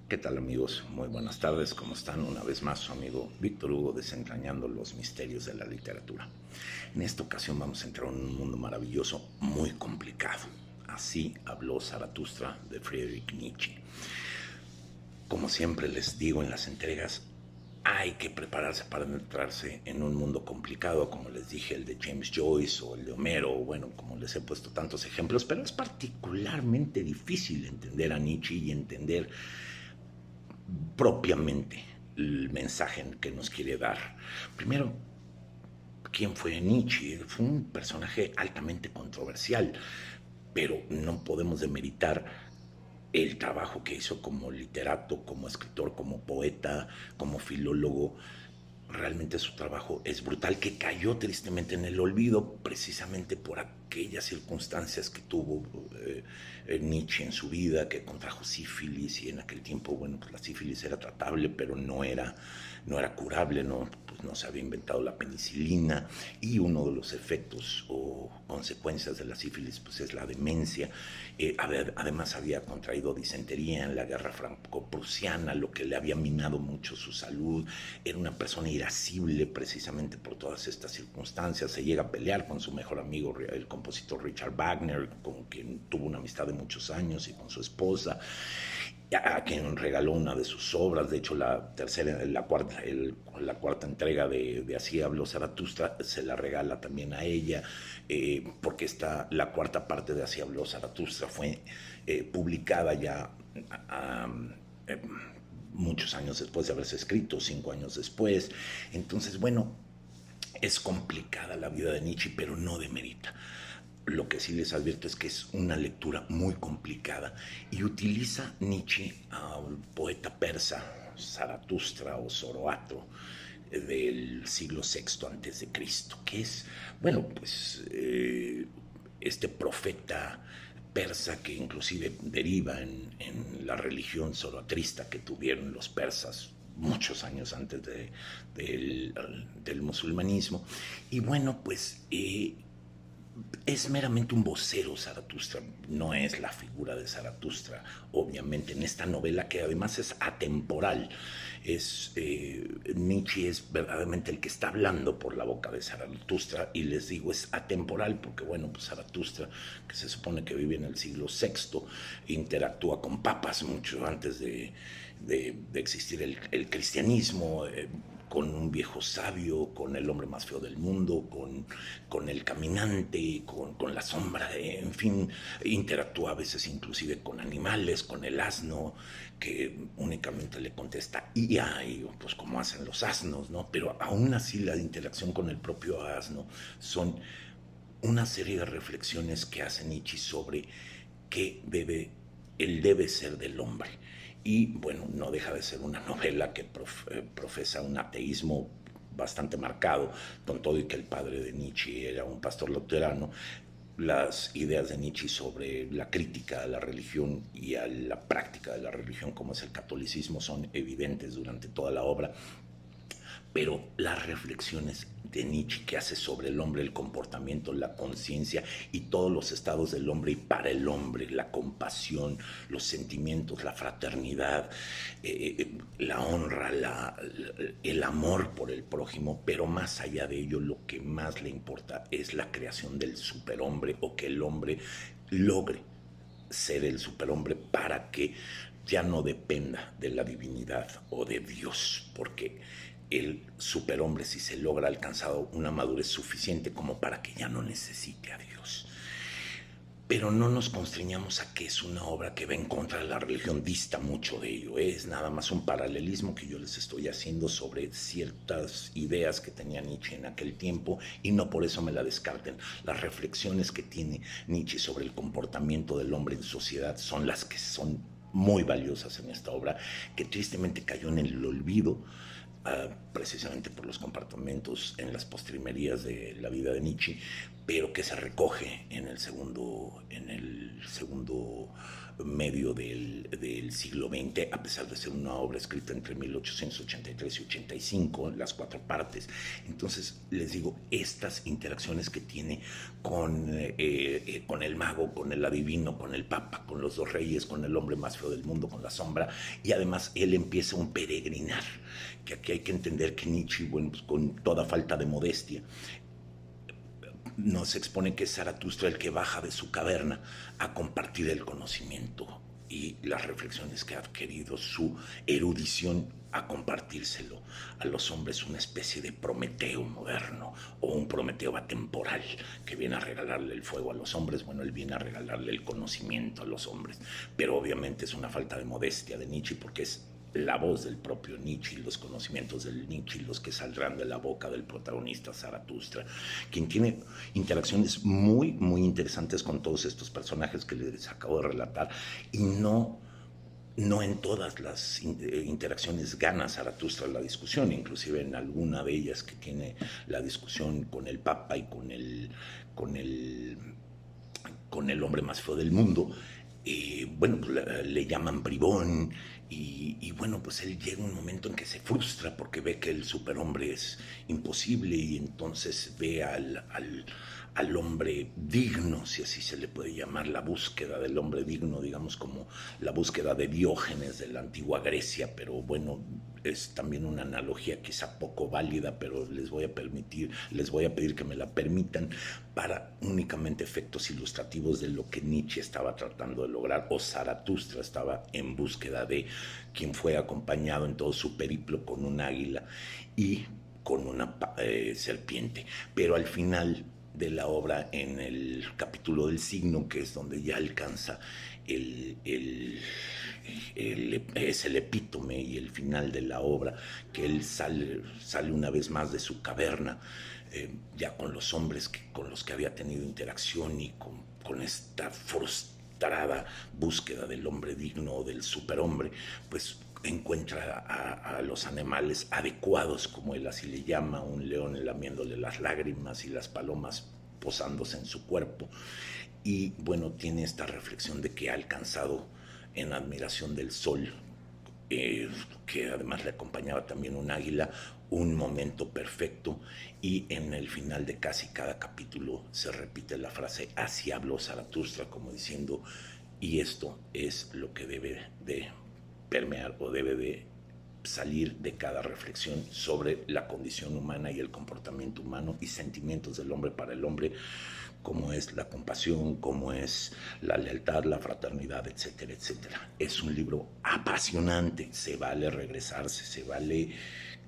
¿Qué tal, amigos? Muy buenas tardes, ¿cómo están? Una vez más su amigo Víctor Hugo desentrañando los misterios de la literatura. En esta ocasión vamos a entrar en un mundo maravilloso, muy complicado. Así habló Zaratustra de Friedrich Nietzsche. Como siempre les digo en las entregas, hay que prepararse para entrarse en un mundo complicado, como les dije, el de James Joyce o el de Homero, bueno, como les he puesto tantos ejemplos, pero es particularmente difícil entender a Nietzsche y entender propiamente el mensaje que nos quiere dar. Primero, ¿quién fue Nietzsche? Fue un personaje altamente controversial, pero no podemos demeritar el trabajo que hizo como literato, como escritor, como poeta, como filólogo. Realmente su trabajo es brutal, que cayó tristemente en el olvido precisamente por aquellas circunstancias que tuvo Nietzsche en su vida, que contrajo sífilis, y en aquel tiempo, bueno, pues la sífilis era tratable, pero no era curable, pues no se había inventado la penicilina, y uno de los efectos o consecuencias de la sífilis pues es la demencia. Además había contraído disentería en la guerra franco-prusiana, lo que le había minado mucho su salud. Era una persona irascible precisamente por todas estas circunstancias. Se llega a pelear con su mejor amigo, el compositor Richard Wagner, con quien tuvo una amistad de muchos años, y con su esposa, a quien regaló una de sus obras. De hecho, la cuarta entrega de Así habló Zaratustra se la regala también a ella, porque la cuarta parte de Así habló Zaratustra fue publicada ya a, eh, muchos años después de haberse escrito, 5 años después. Entonces, bueno, es complicada la vida de Nietzsche, pero no demerita. Lo que sí les advierto es que es una lectura muy complicada, y utiliza Nietzsche al poeta persa Zaratustra o Zoroastro del siglo VI antes de Cristo, que es, bueno, pues este profeta persa que inclusive deriva en la religión zoroastrista que tuvieron los persas muchos años antes del musulmanismo. Y bueno, pues es meramente un vocero Zaratustra, no es la figura de Zaratustra, obviamente, en esta novela que además es atemporal. Nietzsche es verdaderamente el que está hablando por la boca de Zaratustra, y les digo, es atemporal porque, bueno, pues Zaratustra, que se supone que vive en el siglo VI, interactúa con papas mucho antes de existir el cristianismo, con un viejo sabio, con el hombre más feo del mundo, con el caminante, con la sombra, en fin, interactúa a veces inclusive con animales, con el asno, que únicamente le contesta ia, y pues como hacen los asnos, ¿no? Pero aún así la interacción con el propio asno son una serie de reflexiones que hace Nietzsche sobre qué el debe ser del hombre. Y bueno, no deja de ser una novela que profesa un ateísmo bastante marcado, con todo y que el padre de Nietzsche era un pastor luterano. Las ideas de Nietzsche sobre la crítica a la religión y a la práctica de la religión, como es el catolicismo, son evidentes durante toda la obra, pero las reflexiones de Nietzsche que hace sobre el hombre, el comportamiento, la conciencia y todos los estados del hombre y para el hombre, la compasión, los sentimientos, la fraternidad, la honra, el amor por el prójimo, pero más allá de ello, lo que más le importa es la creación del superhombre, o que el hombre logre ser el superhombre para que ya no dependa de la divinidad o de Dios, porque el superhombre, si se logra, ha alcanzado una madurez suficiente como para que ya no necesite a Dios. Pero no nos constreñamos a que es una obra que va en contra de la religión, dista mucho de ello. Es nada más un paralelismo que yo les estoy haciendo sobre ciertas ideas que tenía Nietzsche en aquel tiempo, y no por eso me la descarten. Las reflexiones que tiene Nietzsche sobre el comportamiento del hombre en sociedad son las que son muy valiosas en esta obra, que tristemente cayó en el olvido, precisamente por los comportamientos en las postrimerías de la vida de Nietzsche, pero que se recoge en el segundo medio del siglo XX, a pesar de ser una obra escrita entre 1883 y 85, las 4 partes. Entonces, les digo, estas interacciones que tiene con el mago, con el adivino, con el papa, con los 2 reyes, con el hombre más feo del mundo, con la sombra, y además él empieza un peregrinar, que aquí hay que entender que Nietzsche, bueno, pues con toda falta de modestia, nos expone que es Zaratustra el que baja de su caverna a compartir el conocimiento y las reflexiones que ha adquirido, su erudición, a compartírselo a los hombres, una especie de Prometeo moderno o un Prometeo atemporal que viene a regalarle el fuego a los hombres. Bueno, él viene a regalarle el conocimiento a los hombres, pero obviamente es una falta de modestia de Nietzsche, porque es la voz del propio Nietzsche y los conocimientos del Nietzsche los que saldrán de la boca del protagonista Zaratustra, quien tiene interacciones muy, muy interesantes con todos estos personajes que les acabo de relatar, y no en todas las interacciones gana Zaratustra la discusión, inclusive en alguna de ellas que tiene la discusión con el Papa y con el hombre más feo del mundo. Bueno, pues le llaman bribón, y bueno, pues él llega un momento en que se frustra porque ve que el superhombre es imposible, y entonces ve al hombre digno, si así se le puede llamar, la búsqueda del hombre digno, digamos como la búsqueda de Diógenes de la antigua Grecia, pero bueno, es también una analogía quizá poco válida, pero les voy a pedir que me la permitan para únicamente efectos ilustrativos de lo que Nietzsche estaba tratando de lograr, o Zaratustra estaba en búsqueda de, quien fue acompañado en todo su periplo con un águila y con una serpiente, pero al final de la obra, en el capítulo del signo, que es donde ya alcanza es el epítome y el final de la obra, que él sale una vez más de su caverna, ya con los hombres con los que había tenido interacción, y con esta frustrada búsqueda del hombre digno o del superhombre, pues encuentra a los animales adecuados, como él así le llama, un león lamiéndole las lágrimas y las palomas posándose en su cuerpo. Y bueno, tiene esta reflexión de que ha alcanzado, en admiración del sol, que además le acompañaba también un águila, un momento perfecto, y en el final de casi cada capítulo se repite la frase "así habló Zaratustra", como diciendo, y esto es lo que debe de permear o debe de salir de cada reflexión sobre la condición humana y el comportamiento humano y sentimientos del hombre para el hombre, como es la compasión, como es la lealtad, la fraternidad, etcétera, etcétera. Es un libro apasionante, se vale regresarse, se vale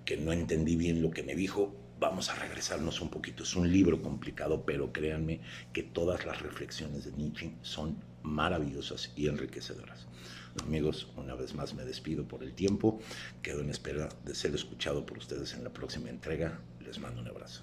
que no entendí bien lo que me dijo, vamos a regresarnos un poquito. Es un libro complicado, pero créanme que todas las reflexiones de Nietzsche son maravillosas y enriquecedoras. Amigos, una vez más me despido por el tiempo, quedo en espera de ser escuchado por ustedes en la próxima entrega. Les mando un abrazo.